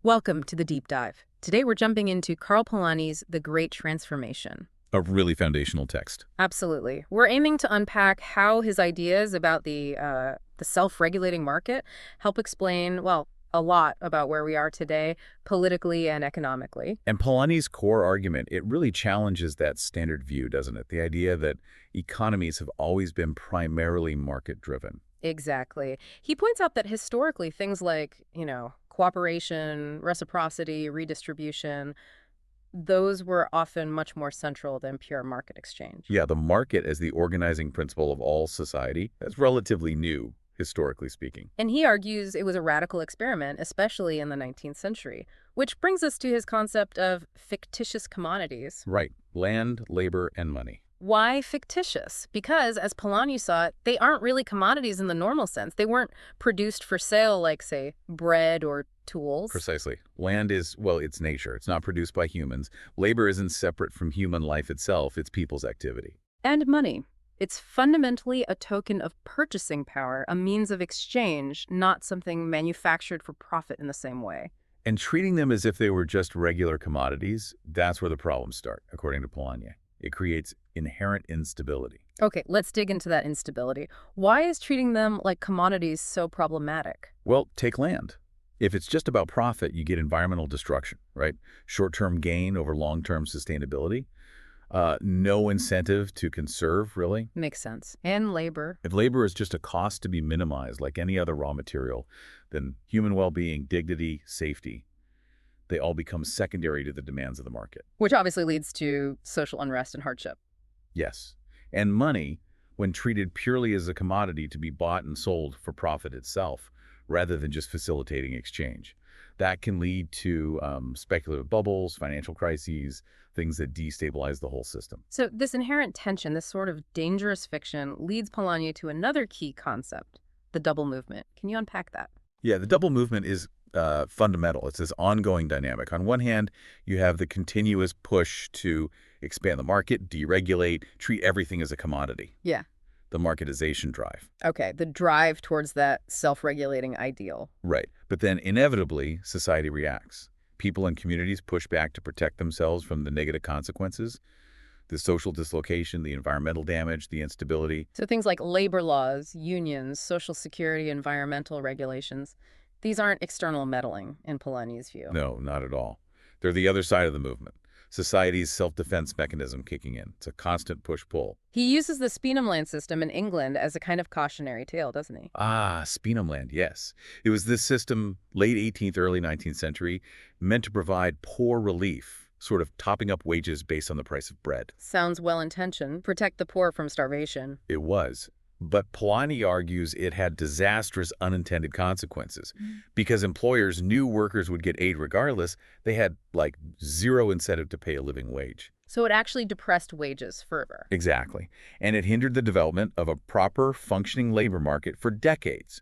Welcome to the Deep Dive. Today we're jumping into Karl Polanyi's The Great Transformation. A really foundational text. Absolutely. We're aiming to unpack how his ideas about the self-regulating market help explain, well, a lot about where we are today, politically and economically. And Polanyi's core argument, it really challenges that standard view, doesn't it? The idea that economies have always been primarily market-driven. Exactly. He points out that historically things like, cooperation, reciprocity, redistribution, those were often much more central than pure market exchange. Yeah, the market as the organizing principle of all society, that's relatively new, historically speaking. And he argues it was a radical experiment, especially in the 19th century, which brings us to his concept of fictitious commodities. Right. Land, labor, and money. Why fictitious? Because, as Polanyi saw it, they aren't really commodities in the normal sense. They weren't produced for sale like, say, bread or tools. Precisely. Land is, well, it's nature. It's not produced by humans. Labor isn't separate from human life itself. It's people's activity. And money. It's fundamentally a token of purchasing power, a means of exchange, not something manufactured for profit in the same way. And treating them as if they were just regular commodities, that's where the problems start, according to Polanyi. It creates inherent instability. Okay, let's dig into that instability. Why is treating them like commodities so problematic? Well, take land. If it's just about profit, you get environmental destruction, right? Short-term gain over long-term sustainability. No incentive to conserve, really. Makes sense. And labor. If labor is just a cost to be minimized like any other raw material, then human well-being, dignity, safety, they all become secondary to the demands of the market. Which obviously leads to social unrest and hardship. Yes. And money, when treated purely as a commodity to be bought and sold for profit itself, rather than just facilitating exchange, that can lead to speculative bubbles, financial crises, things that destabilize the whole system. So this inherent tension, this sort of dangerous fiction, leads Polanyi to another key concept, the double movement. Can you unpack that? Yeah, the double movement is fundamental. It's this ongoing dynamic. On one hand, you have the continuous push to expand the market, deregulate, treat everything as a commodity. Yeah. The marketization drive. Okay, the drive towards that self-regulating ideal. Right. But then inevitably, society reacts. People and communities push back to protect themselves from the negative consequences, the social dislocation, the environmental damage, the instability. So things like labor laws, unions, social security, environmental regulations, these aren't external meddling in Polanyi's view. No, not at all. They're the other side of the movement. Society's self-defense mechanism kicking in. It's a constant push-pull. He uses the Spinham land system in England as a kind of cautionary tale, doesn't he? Ah, Spinham land, yes. It was this system, late 18th, early 19th century, meant to provide poor relief, sort of topping up wages based on the price of bread. Sounds well-intentioned. Protect the poor from starvation. It was. But Polanyi argues it had disastrous unintended consequences. Because employers knew workers would get aid regardless, they had, like, zero incentive to pay a living wage. So it actually depressed wages further. Exactly. And it hindered the development of a proper, functioning labor market for decades.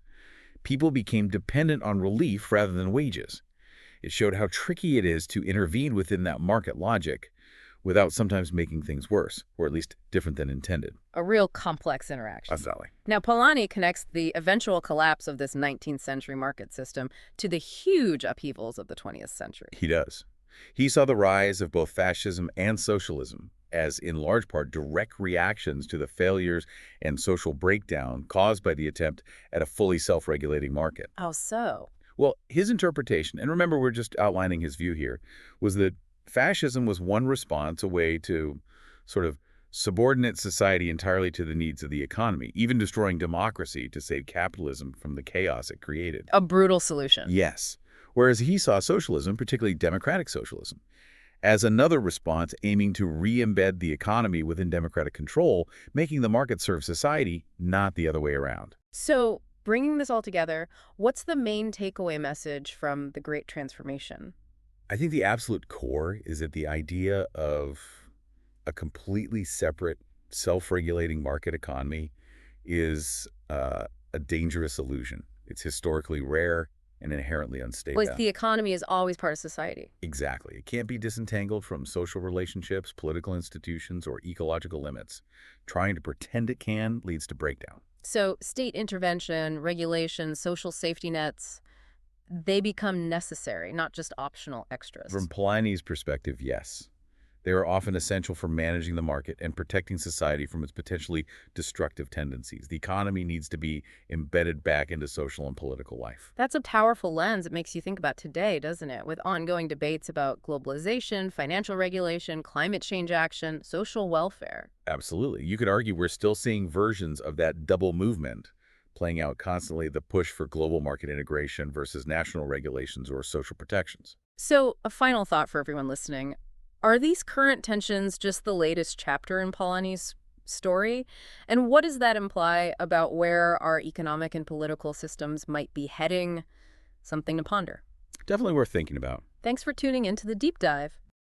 People became dependent on relief rather than wages. It showed how tricky it is to intervene within that market logic without sometimes making things worse, or at least different than intended. A real complex interaction. Exactly. Now, Polanyi connects the eventual collapse of this 19th century market system to the huge upheavals of the 20th century. He does. He saw the rise of both fascism and socialism as, in large part, direct reactions to the failures and social breakdown caused by the attempt at a fully self-regulating market. How so? Well, his interpretation, and remember we're just outlining his view here, was that fascism was one response, a way to sort of subordinate society entirely to the needs of the economy, even destroying democracy to save capitalism from the chaos it created. A brutal solution. Yes. Whereas he saw socialism, particularly democratic socialism, as another response aiming to re-embed the economy within democratic control, making the market serve society, not the other way around. So, bringing this all together, what's the main takeaway message from the Great Transformation? I think the absolute core is that the idea of a completely separate, self-regulating market economy is a dangerous illusion. It's historically rare and inherently unstable. Well, the economy is always part of society. Exactly. It can't be disentangled from social relationships, political institutions, or ecological limits. Trying to pretend it can leads to breakdown. So state intervention, regulation, social safety nets, they become necessary, not just optional From extras. Polanyi's perspective, yes. They are often essential for managing the market and protecting society from its potentially destructive tendencies. The economy needs to be embedded back into social and political life. That's a powerful lens it makes you think about today, doesn't it? With ongoing debates about globalization, financial regulation, climate change action, social welfare. Absolutely. You could argue we're still seeing versions of that double movement playing out constantly, the push for global market integration versus national regulations or social protections. So, a final thought for everyone listening. Are these current tensions just the latest chapter in Polanyi's story? And what does that imply about where our economic and political systems might be heading? Something to ponder. Definitely worth thinking about. Thanks for tuning into the deep dive.